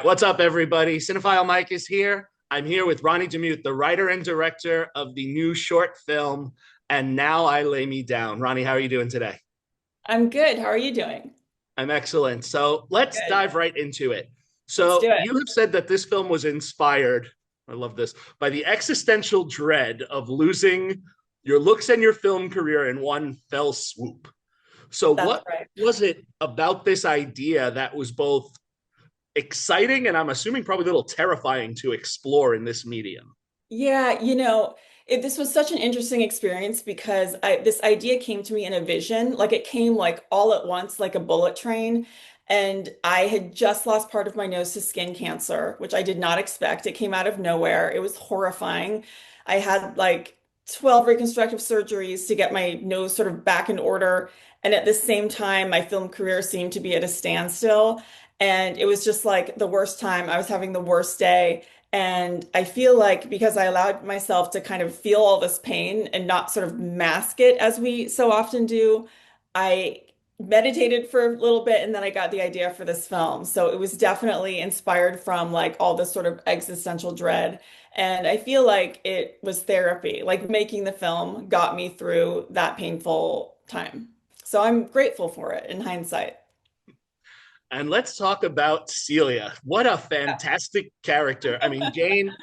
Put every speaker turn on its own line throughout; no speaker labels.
What's up, everybody? Cinephile Mike is here. I'm here with Rani DeMuth, the writer and director of the new short film, And Now I Lay Me Down. Ronnie, how are you doing today?
I'm good. How are you doing?
I'm excellent. So let's
Good.
dive right into it.
Let's
So
do it.
you have said that this film was inspired, I love this, by the existential dread of losing your looks and your film career in one fell swoop. So
That's
what
right.
was it about this idea that was both exciting and I'm assuming probably a little terrifying to explore in this medium?
Yeah, this was such an interesting experience because this idea came to me in a vision. Like it came like all at once, like a bullet train. And I had just lost part of my nose to skin cancer, which I did not expect. It came out of nowhere. It was horrifying. I had like 12 reconstructive surgeries to get my nose sort of back in order. And at the same time, my film career seemed to be at a standstill. And it was just like the worst time. I was having the worst day. And I feel like because I allowed myself to kind of feel all this pain and not sort of mask it as we so often do, I meditated for a little bit and then I got the idea for this film. So it was definitely inspired from like all this sort of existential dread. And I feel like it was therapy, like making the film got me through that painful time. So I'm grateful for it in hindsight.
And let's talk about Celia. What a fantastic character. I mean, Jane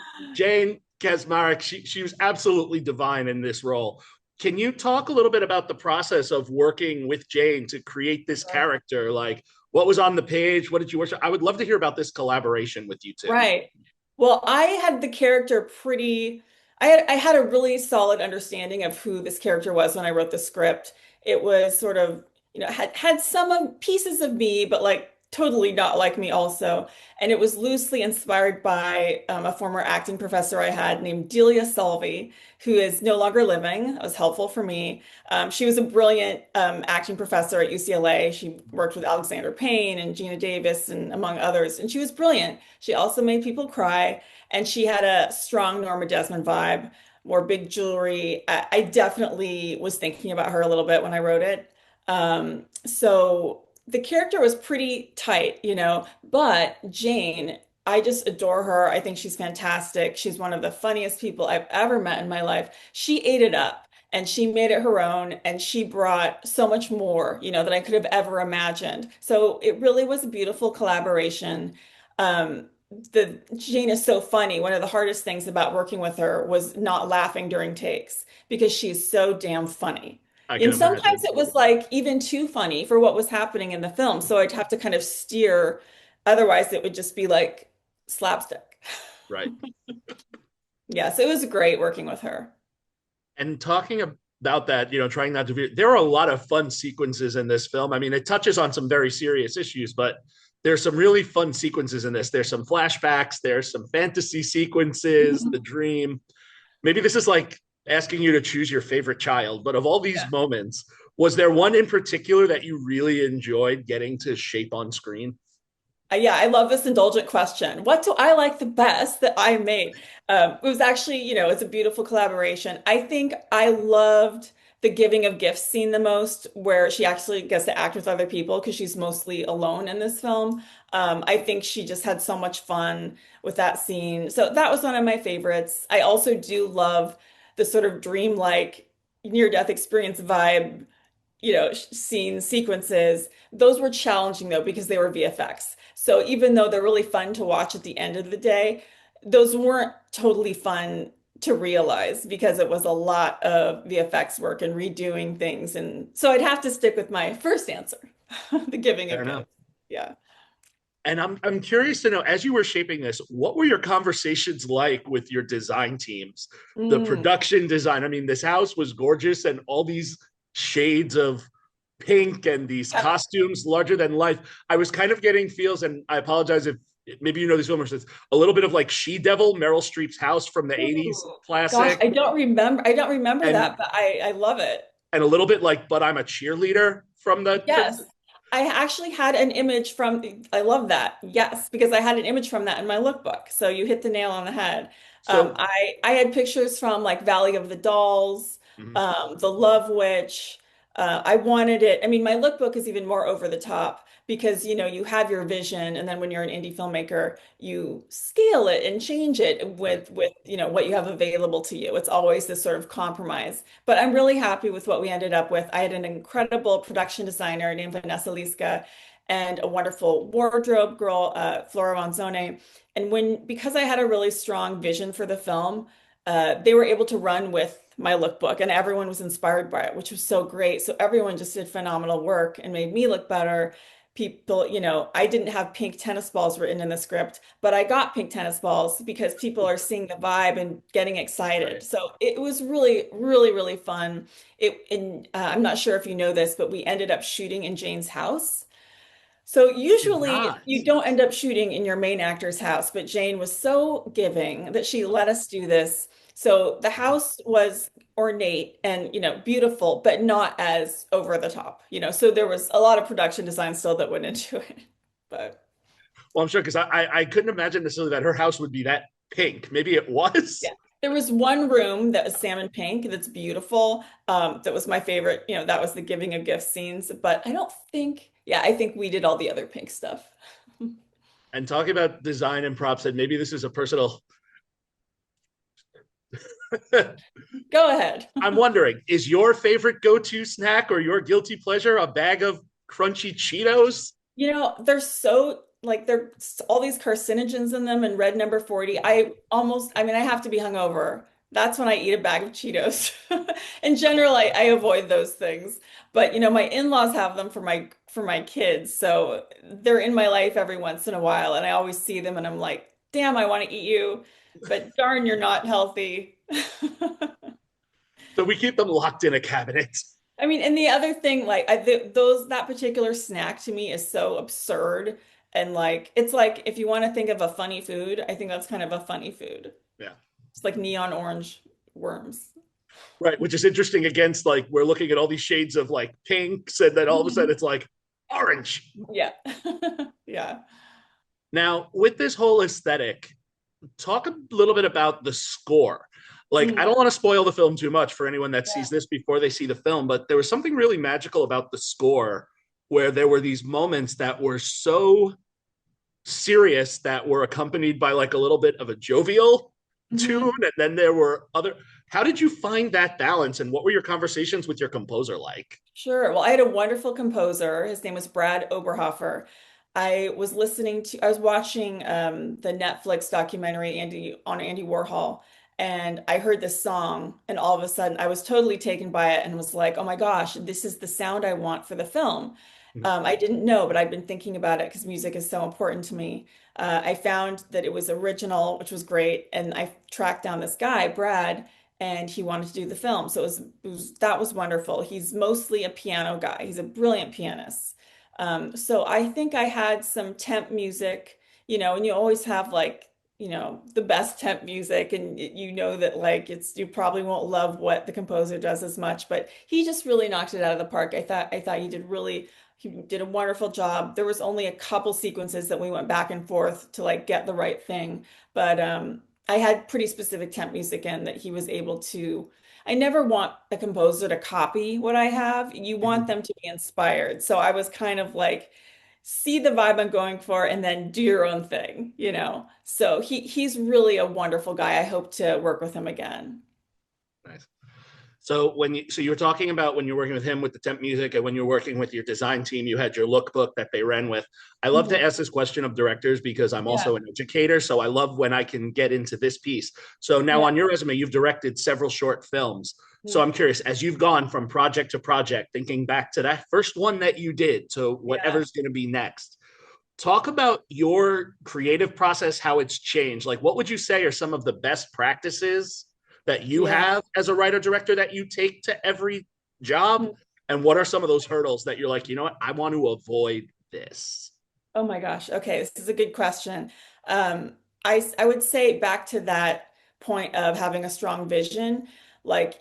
Kaczmarek, she was absolutely divine in this role. Can you talk a little bit about the process of working with Jane to create this character? Like, what was on the page? What did you worship? I would love to hear about this collaboration with you two.
Right. Well, I had the character pretty, I had a really solid understanding of who this character was when I wrote the script. It was sort of, had some of pieces of me, but like totally not like me also. And it was loosely inspired by a former acting professor I had named Delia Salvi, who is no longer living. That was helpful for me. She was a brilliant acting professor at UCLA. She worked with Alexander Payne and Gina Davis and among others, and she was brilliant. She also made people cry, and she had a strong Norma Desmond vibe, wore big jewelry. I definitely was thinking about her a little bit when I wrote it. So the character was pretty tight, but Jane, I just adore her. I think she's fantastic. She's one of the funniest people I've ever met in my life. She ate it up and she made it her own and she brought so much more, than I could have ever imagined. So it really was a beautiful collaboration. The Jane is so funny. One of the hardest things about working with her was not laughing during takes because she's so damn funny.
I can
And sometimes
imagine.
it was like even too funny for what was happening in the film. So I'd have to kind of steer. Otherwise, it would just be like slapstick.
Right.
Yeah, so it was great working with her.
And talking about that, trying not to be, there are a lot of fun sequences in this film. I mean, it touches on some very serious issues, but there's some really fun sequences in this. There's some flashbacks, there's some fantasy sequences, the dream. Maybe this is like asking you to choose your favorite child, but of all these
Yeah.
moments, was there one in particular that you really enjoyed getting to shape on screen?
Yeah, I love this indulgent question. What do I like the best that I made? It was actually, it's a beautiful collaboration. I think I loved the giving of gifts scene the most, where she actually gets to act with other people because she's mostly alone in this film. I think she just had so much fun with that scene. So that was one of my favorites. I also do love the sort of dreamlike near-death experience vibe, scene sequences. Those were challenging though because they were VFX. So even though they're really fun to watch at the end of the day, those weren't totally fun to realize because it was a lot of VFX work and redoing things. And so I'd have to stick with my first answer, the giving
Fair
of
enough.
gifts. Yeah.
And I'm curious to know, as you were shaping this, what were your conversations like with your design teams, the
Mm,
production design? I mean, this house was gorgeous and all these shades of pink and these
yeah.
costumes larger than life. I was kind of getting feels, and I apologize if maybe you know these filmers, it's a little bit of like She Devil, Meryl Streep's house from the 80s
Ooh, gosh,
classic,
I don't remember
and
that, but I love it.
and a little bit like But I'm a Cheerleader from
Yes. I actually had an image from, I love that. Yes, because I had an image from that in my lookbook. So you hit the nail on the head.
so
I had pictures from like Valley of the Dolls,
mhm.
The Love Witch. I wanted it. I mean, my lookbook is even more over the top, because you have your vision, and then when you're an indie filmmaker, you scale it and change it
Right.
with what you have available to you. It's always this sort of compromise. But I'm really happy with what we ended up with. I had an incredible production designer named Vanessa Liska and a wonderful wardrobe girl, Flora Manzone. And because I had a really strong vision for the film, they were able to run with my lookbook, and everyone was inspired by it, which was so great. So everyone just did phenomenal work and made me look better. People, I didn't have pink tennis balls written in the script, but I got pink tennis balls because people are seeing the vibe and getting excited.
Right.
So it was really, really, really fun. I'm not sure if you know this, but we ended up shooting in Jane's house. So
Did
usually
not.
you don't end up shooting in your main actor's house, but Jane was so giving that she let us do this. So the house was ornate and, beautiful, but not as over the top, So there was a lot of production design still that went into it. But
Well, I'm sure because I couldn't imagine necessarily that her house would be that pink. Maybe it
yeah.
was.
There was one room that was salmon pink that's beautiful. That was my favorite, that was the giving of gifts scenes. But I think we did all the other pink stuff.
And talking about design and props, and maybe this is a personal.
Go ahead.
I'm wondering, is your favorite go-to snack or your guilty pleasure a bag of crunchy Cheetos?
They're so like there's all these carcinogens in them and red number 40. I mean, I have to be hungover. That's when I eat a bag of Cheetos. In general, I avoid those things. But my in-laws have them for my kids. So they're in my life every once in a while, and I always see them and I'm like, damn, I want to eat you, but darn, you're not healthy.
So we keep them locked in a cabinet.
I mean, and the other thing, like that particular snack to me is so absurd. And like, it's like if you want to think of a funny food, I think that's kind of a funny food.
Yeah.
It's like neon orange worms.
Right. Which is interesting against like we're looking at all these shades of like pinks, and then all of a sudden
Mhm.
it's like orange.
Yeah. Yeah.
Now, with this whole aesthetic, talk a little bit about the score. Like, I
Mhm.
don't want to spoil the film too much for anyone that
Yeah.
sees this before they see the film, but there was something really magical about the score where there were these moments that were so serious that were accompanied by like a little bit of a jovial tune.
Mhm.
And then there were other. How did you find that balance? And what were your conversations with your composer like?
Sure. Well, I had a wonderful composer. His name was Brad Oberhofer. I was watching the Netflix documentary Andy Warhol, and I heard this song, and all of a sudden I was totally taken by it and was like, oh my gosh, this is the sound I want for the film. I didn't know, but I've been thinking about it because music is so important to me. I found that it was original, which was great, and I tracked down this guy, Brad, and he wanted to do the film. So that was wonderful. He's mostly a piano guy. He's a brilliant pianist. So I think I had some temp music, and you always have like, the best temp music, and you know that like you probably won't love what the composer does as much, but he just really knocked it out of the park. I thought he did a wonderful job. There was only a couple sequences that we went back and forth to like get the right thing, but I had pretty specific temp music in that he was able to. I never want a composer to copy what I have. You want them to be inspired. So I was kind of like, see the vibe I'm going for and then do your own thing. So he's really a wonderful guy. I hope to work with him again.
Nice. So you were talking about when you're working with him with the temp music, and when you're working with your design team, you had your lookbook that they ran with. I love to
Mhm.
ask this question of directors because I'm
Yeah.
also an educator, so I love when I can get into this piece. So now
Yeah.
on your resume, you've directed several short films. So
Mhm.
I'm curious, as you've gone from project to project, thinking back to that first one that you did to
Yeah.
whatever's going to be next, talk about your creative process, how it's changed. Like, what would you say are some of the best practices that you
Yeah.
have as a writer director that you take to every job?
Mhm.
And what are some of those hurdles that you're like, you know what, I want to avoid this?
Oh my gosh. Okay, this is a good question. Um, I would say back to that point of having a strong vision. Like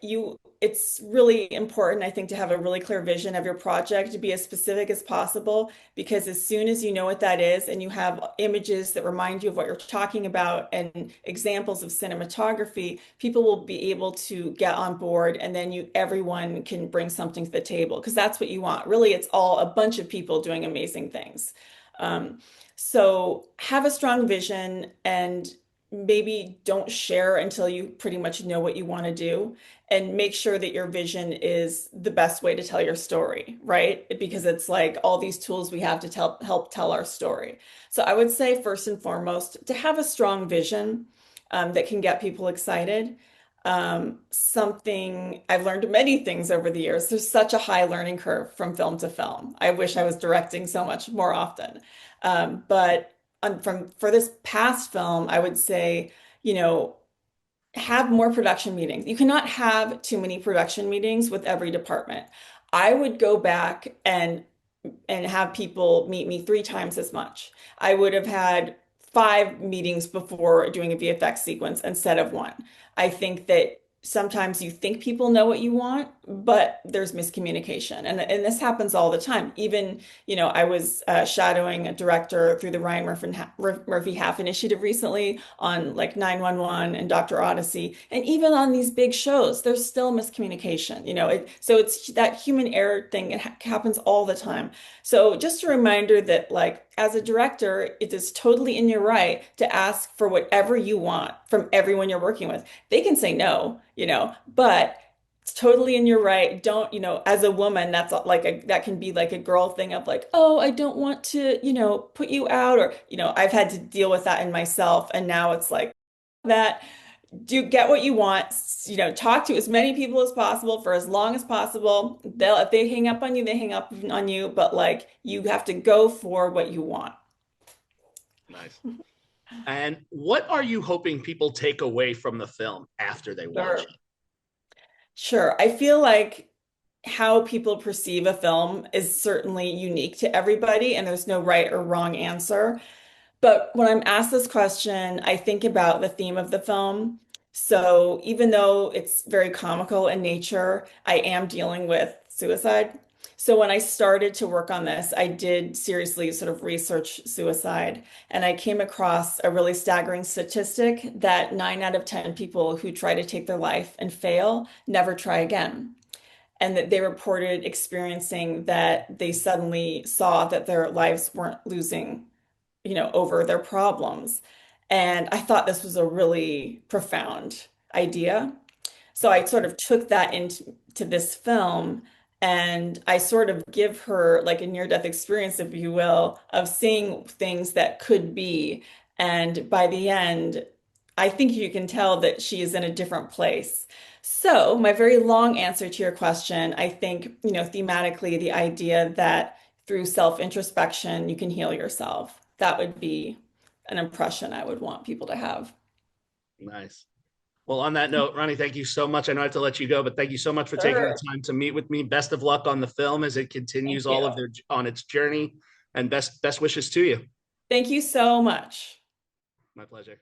it's really important, I think, to have a really clear vision of your project, to be as specific as possible, because as soon as you know what that is and you have images that remind you of what you're talking about and examples of cinematography, people will be able to get on board, and then everyone can bring something to the table, because that's what you want. Really, it's all a bunch of people doing amazing things. Um, so have a strong vision, and maybe don't share until you pretty much know what you want to do, and make sure that your vision is the best way to tell your story, right? Because it's like all these tools we have to help tell our story. So I would say first and foremost, to have a strong vision that can get people excited. Something I've learned many things over the years. There's such a high learning curve from film to film. I wish I was directing so much more often. But for this past film, I would say, you know, have more production meetings. You cannot have too many production meetings with every department. I would go back and have people meet me 3 times as much. I would have had 5 meetings before doing a VFX sequence instead of one. I think that sometimes you think people know what you want, but there's miscommunication. And this happens all the time. Even, I was shadowing a director through the Ryan Murphy Half Initiative recently on like 911 and Dr. Odyssey. And even on these big shows, there's still miscommunication, so it's that human error thing. It happens all the time. So just a reminder that, like, as a director, it is totally in your right to ask for whatever you want from everyone you're working with. They can say no, but it's totally in your right. Don't, as a woman, that's that can be like a girl thing of like, oh, I don't want to, put you out, or, I've had to deal with that in myself. And now it's like that. Do get what you want, talk to as many people as possible for as long as possible. If they hang up on you, they hang up on you, but like you have to go for what you want.
Nice. And what are you hoping people take away from the film after they watch
Sure.
it?
Sure. I feel like how people perceive a film is certainly unique to everybody, and there's no right or wrong answer. But when I'm asked this question, I think about the theme of the film. So even though it's very comical in nature, I am dealing with suicide. So when I started to work on this, I did seriously sort of research suicide. And I came across a really staggering statistic that 9 out of 10 people who try to take their life and fail never try again. And that they reported experiencing that they suddenly saw that their lives weren't losing, over their problems. And I thought this was a really profound idea. So I sort of took that into this film, and I sort of give her like a near-death experience, if you will, of seeing things that could be. And by the end, I think you can tell that she is in a different place. So, my very long answer to your question, I think, thematically, the idea that through self-introspection, you can heal yourself. That would be an impression I would want people to have.
Nice. Well, on that note, Ronnie, thank you so much. I know I have to let you go, but thank you so much for taking the
Sure.
time to meet with me. Best of luck on the film as it
Thank
continues
you.
on its journey, and best wishes to you.
Thank you so much.
My pleasure.